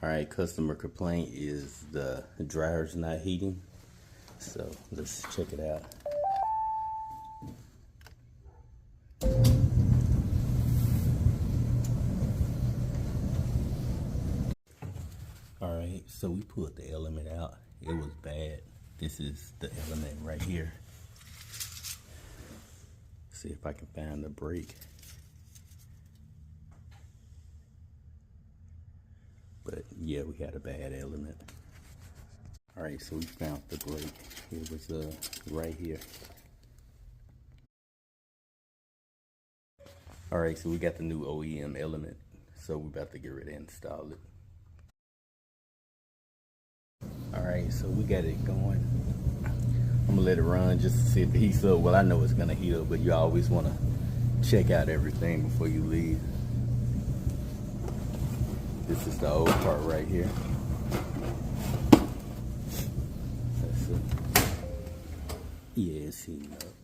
All right, customer complaint is the dryer's not heating. So let's check it out. All right, so we pulled the element out. It was bad. This is the element right here. See if I can find the break. But yeah, we had a bad element. All right, so we found the break. It was right here. All right, so we got the new OEM element. So we're about to get ready to install it. All right, so we got it going. I'm gonna let it run just to see if it heats up. Well, I know it's gonna heat up, but you always wanna check out everything before you leave. This is the old part right here. That's it. Yeah, it's heating up.